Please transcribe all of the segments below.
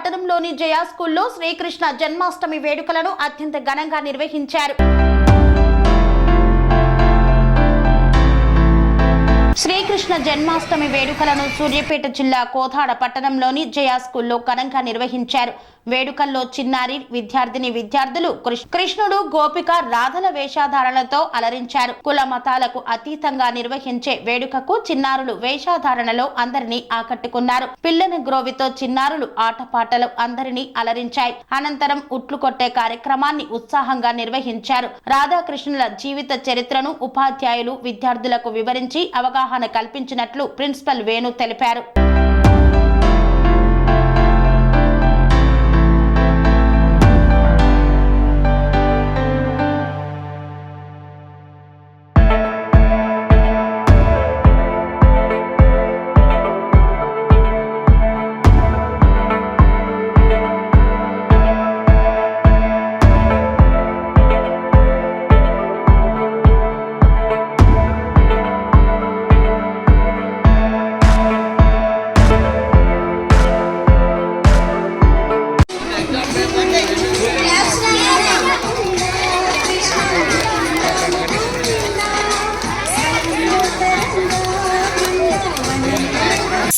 పట్టణంలోని జయా స్కూల్లో శ్రీకృష్ణ జన్మాష్టమి వేడుకలను అత్యంత ఘనంగా నిర్వహించారు. శ్రీకృష్ణ జన్మాష్టమి వేడుకలను సూర్యాపేట జిల్లా కోదాడ పట్టణంలోని జయా స్కూల్లో ఘనంగా నిర్వహించారు. వేడుకల్లో చిన్నారి విద్యార్థులు కృష్ణుడు గోపిక రాధల వేషధారణలతో అలరించారు. కుల మతాలకు అతీతంగా నిర్వహించే వేడుకకు చిన్నారులు వేషధారణలో అందరినీ ఆకట్టుకున్నారు. పిల్లని గ్రోవితో చిన్నారులు ఆటపాటలు అందరినీ అలరించాయి. అనంతరం ఉట్లు కొట్టే కార్యక్రమాన్ని ఉత్సాహంగా నిర్వహించారు. రాధాకృష్ణుల జీవిత చరిత్రను ఉపాధ్యాయులు విద్యార్థులకు వివరించి అవగాహన కల్పించినట్లు ప్రిన్సిపల్ వేణు తెలిపారు.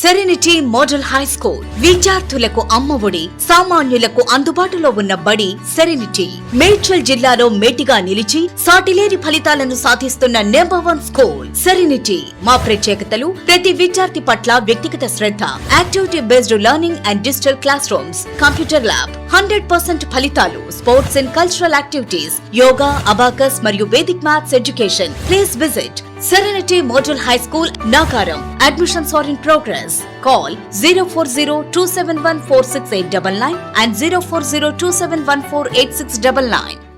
సెరెనిటీ మోడల్ హై స్కూల్ విద్యార్థులకు అమ్మఒడి, సామాన్యులకు అందుబాటులో ఉన్న బడి సెరెనిటీ. మేడ్చల్ జిల్లాలో మేటిగా నిలిచి సాటిలేని ఫలితాలను సాధిస్తున్న నెంబర్ 1 స్కూల్ సెరెనిటీ. మా ప్రత్యేకతలు ప్రతి విద్యార్థి పట్ల వ్యక్తిగత శ్రద్ధ, activity based learning and digital classrooms, computer lab, 100% ఫలితాలు, sports and cultural activities, yoga, abacus మరియు Vedic maths education. Please visit Serenity Model High School, Nagaram. Admissions are in progress. Call 040-271-46899 and 040-271-48699.